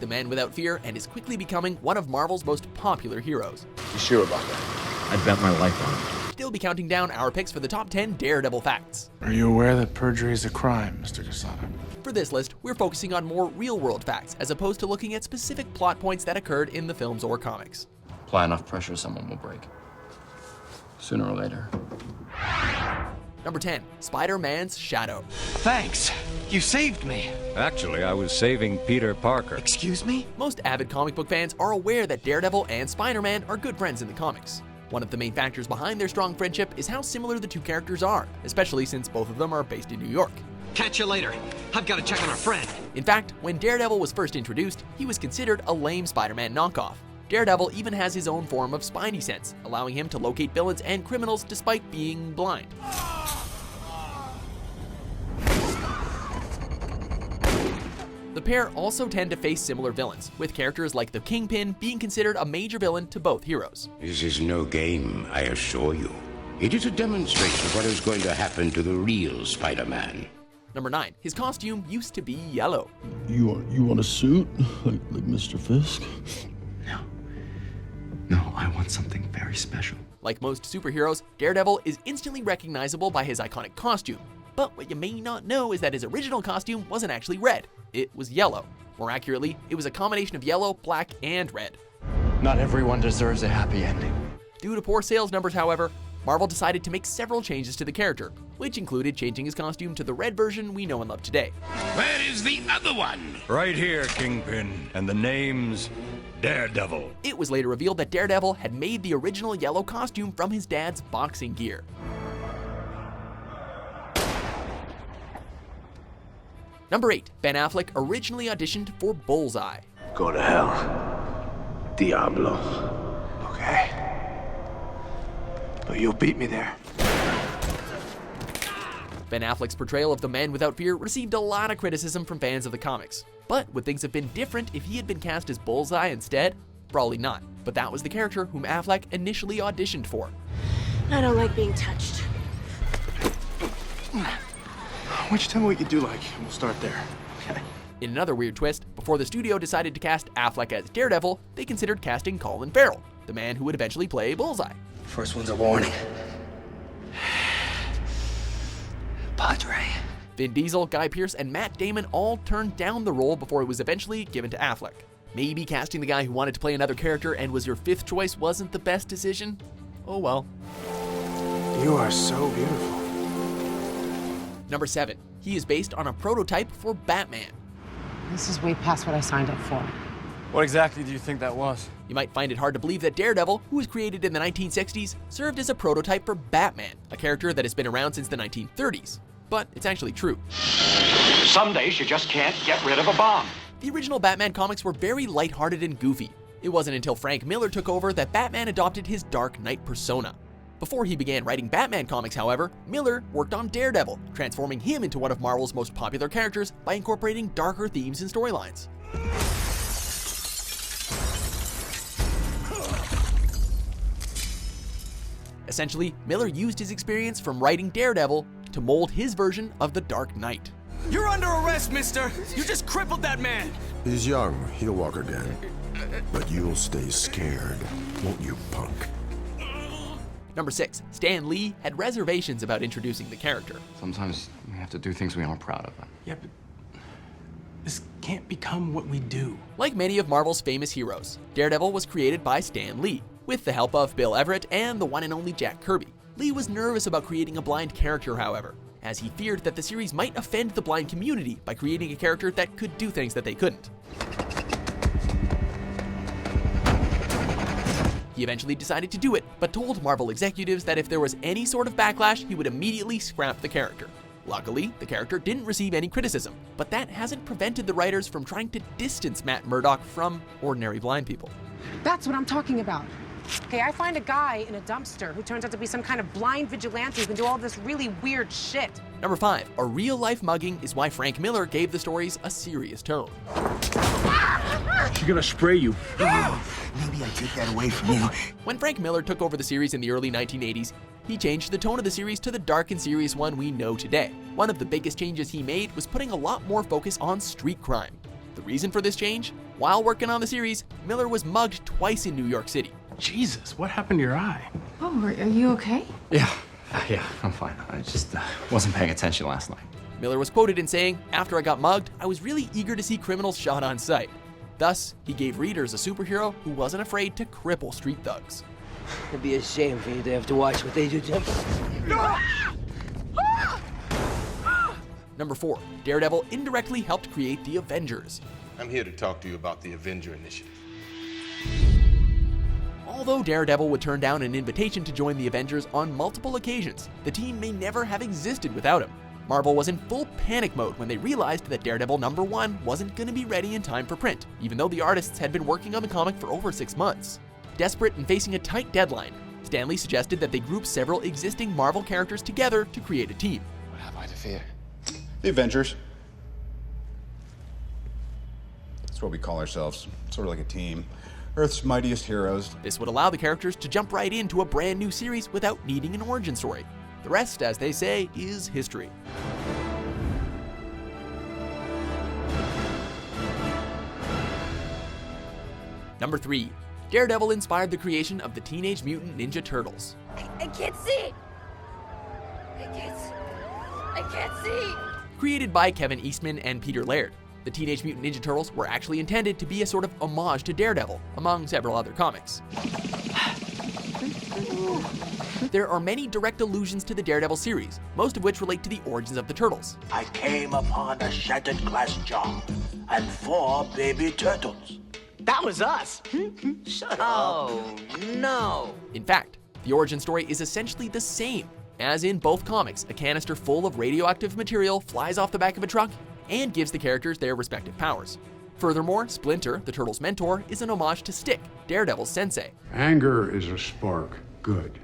the man without fear and is quickly becoming one of Marvel's most popular heroes. You sure about that? I'd bet my life on it. Still be counting down our picks for the top 10 Daredevil facts. Are you aware that perjury is a crime, Mr. Casada? For this list, we're focusing on more real-world facts as opposed to looking at specific plot points that occurred in the films or comics. Apply enough pressure, someone will break. Sooner or later. Number 10, Spider-Man's shadow. Thanks. You saved me. Actually, I was saving Peter Parker. Excuse me? Most avid comic book fans are aware that Daredevil and Spider-Man are good friends in the comics. One of the main factors behind their strong friendship is how similar the two characters are, especially since both of them are based in New York. Catch you later. I've got to check on our friend. In fact, when Daredevil was first introduced, he was considered a lame Spider-Man knockoff. Daredevil even has his own form of spidey sense, allowing him to locate villains and criminals despite being blind. The pair also tend to face similar villains, with characters like the Kingpin being considered a major villain to both heroes. This is no game, I assure you. It is a demonstration of what is going to happen to the real Spider-Man. Number 9, his costume used to be yellow. You want a suit? Like Mr. Fisk? No, I want something very special. Like most superheroes, Daredevil is instantly recognizable by his iconic costume. But what you may not know is that his original costume wasn't actually red. It was yellow. More accurately, it was a combination of yellow, black, and red. Not everyone deserves a happy ending. Due to poor sales numbers, however, Marvel decided to make several changes to the character, which included changing his costume to the red version we know and love today. Where is the other one? Right here, Kingpin. And the name's Daredevil. It was later revealed that Daredevil had made the original yellow costume from his dad's boxing gear. Number 8, Ben Affleck originally auditioned for Bullseye. Go to hell, Diablo. Okay. But you'll beat me there. Ben Affleck's portrayal of the Man Without Fear received a lot of criticism from fans of the comics. But would things have been different if he had been cast as Bullseye instead? Probably not. But that was the character whom Affleck initially auditioned for. I don't like being touched. Why don't you tell me what you do like, and we'll start there. Okay. In another weird twist, before the studio decided to cast Affleck as Daredevil, they considered casting Colin Farrell, the man who would eventually play Bullseye. First one's a warning. Padre. Vin Diesel, Guy Pearce, and Matt Damon all turned down the role before it was eventually given to Affleck. Maybe casting the guy who wanted to play another character and was your fifth choice wasn't the best decision? Oh well. You are so beautiful. Number 7, he is based on a prototype for Batman. This is way past what I signed up for. What exactly do you think that was? You might find it hard to believe that Daredevil, who was created in the 1960s, served as a prototype for Batman, a character that has been around since the 1930s. But it's actually true. Some days you just can't get rid of a bomb. The original Batman comics were very lighthearted and goofy. It wasn't until Frank Miller took over that Batman adopted his Dark Knight persona. Before he began writing Batman comics, however, Miller worked on Daredevil, transforming him into one of Marvel's most popular characters by incorporating darker themes and storylines. Essentially, Miller used his experience from writing Daredevil to mold his version of the Dark Knight. You're under arrest, mister! You just crippled that man! He's young, he'll walk again. But you'll stay scared, won't you, punk? Number 6, Stan Lee had reservations about introducing the character. Sometimes we have to do things we aren't proud of. Yeah, but this can't become what we do. Like many of Marvel's famous heroes, Daredevil was created by Stan Lee, with the help of Bill Everett and the one and only Jack Kirby. Lee was nervous about creating a blind character, however, as he feared that the series might offend the blind community by creating a character that could do things that they couldn't. He eventually decided to do it, but told Marvel executives that if there was any sort of backlash, he would immediately scrap the character. Luckily, the character didn't receive any criticism, but that hasn't prevented the writers from trying to distance Matt Murdock from ordinary blind people. That's what I'm talking about. Okay, I find a guy in a dumpster who turns out to be some kind of blind vigilante who can do all this really weird shit. Number 5, a real-life mugging is why Frank Miller gave the stories a serious tone. She's gonna spray you. Maybe I take that away from you. When Frank Miller took over the series in the early 1980s, he changed the tone of the series to the dark and serious one we know today. One of the biggest changes he made was putting a lot more focus on street crime. The reason for this change? While working on the series, Miller was mugged twice in New York City. Jesus, what happened to your eye? Oh, are you okay? Yeah, I'm fine. I just wasn't paying attention last night. Miller was quoted in saying, "After I got mugged, I was really eager to see criminals shot on sight." Thus, he gave readers a superhero who wasn't afraid to cripple street thugs. It'd be a shame for you to have to watch what they do to him. Number 4, Daredevil indirectly helped create the Avengers. I'm here to talk to you about the Avenger Initiative. Although Daredevil would turn down an invitation to join the Avengers on multiple occasions, the team may never have existed without him. Marvel was in full panic mode when they realized that Daredevil #1 wasn't going to be ready in time for print, even though the artists had been working on the comic for over 6 months. Desperate and facing a tight deadline, Stan Lee suggested that they group several existing Marvel characters together to create a team. What have I to fear? The Avengers. That's what we call ourselves, sort of like a team. Earth's mightiest heroes. This would allow the characters to jump right into a brand new series without needing an origin story. The rest, as they say, is history. Number 3, Daredevil inspired the creation of the Teenage Mutant Ninja Turtles. I can't see! I can't see! Created by Kevin Eastman and Peter Laird, the Teenage Mutant Ninja Turtles were actually intended to be a sort of homage to Daredevil, among several other comics. There are many direct allusions to the Daredevil series, most of which relate to the origins of the Turtles. I came upon a shattered glass jar and 4 baby turtles. That was us. Shut up. Oh, no. In fact, the origin story is essentially the same. As in both comics, a canister full of radioactive material flies off the back of a truck and gives the characters their respective powers. Furthermore, Splinter, the Turtles' mentor, is an homage to Stick, Daredevil's sensei. Anger is a spark, good.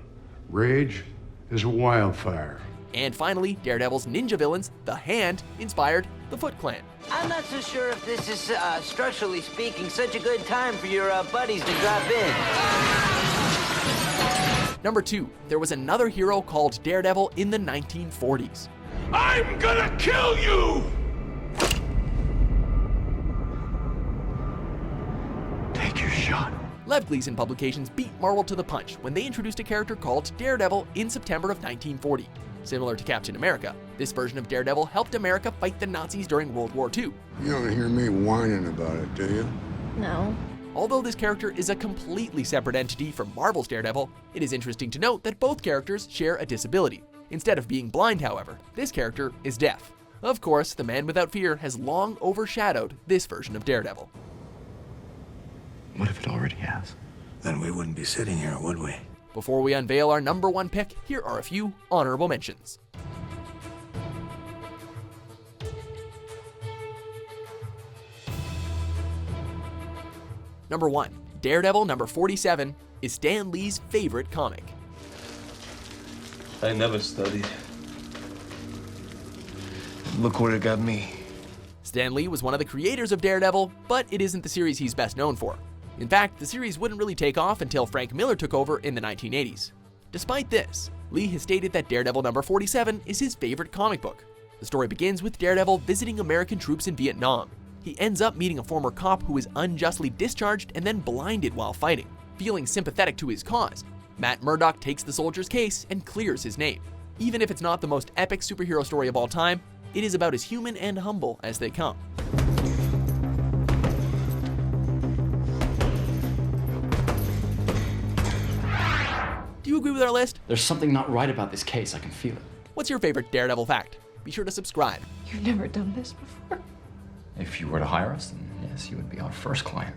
Rage is a wildfire. And finally, Daredevil's ninja villains, the Hand, inspired the Foot Clan. I'm not so sure if this is, structurally speaking, such a good time for your buddies to drop in. Number 2, there was another hero called Daredevil in the 1940s. I'm gonna kill you! Take your shot. Lev Gleason Publications beat Marvel to the punch when they introduced a character called Daredevil in September of 1940. Similar to Captain America, this version of Daredevil helped America fight the Nazis during World War II. You don't hear me whining about it, do you? No. Although this character is a completely separate entity from Marvel's Daredevil, it is interesting to note that both characters share a disability. Instead of being blind, however, this character is deaf. Of course, the Man Without Fear has long overshadowed this version of Daredevil. What if it already has? Then we wouldn't be sitting here, would we? Before we unveil our number 1 pick, here are a few honorable mentions. Number 1, Daredevil number 47 is Stan Lee's favorite comic. I never studied. Look where it got me. Stan Lee was one of the creators of Daredevil, but it isn't the series he's best known for. In fact, the series wouldn't really take off until Frank Miller took over in the 1980s. Despite this, Lee has stated that Daredevil number 47 is his favorite comic book. The story begins with Daredevil visiting American troops in Vietnam. He ends up meeting a former cop who is unjustly discharged and then blinded while fighting. Feeling sympathetic to his cause, Matt Murdock takes the soldier's case and clears his name. Even if it's not the most epic superhero story of all time, it is about as human and humble as they come. Do you agree with our list? There's something not right about this case. I can feel it. What's your favorite Daredevil fact? Be sure to subscribe. You've never done this before. If you were to hire us, then yes, you would be our first client.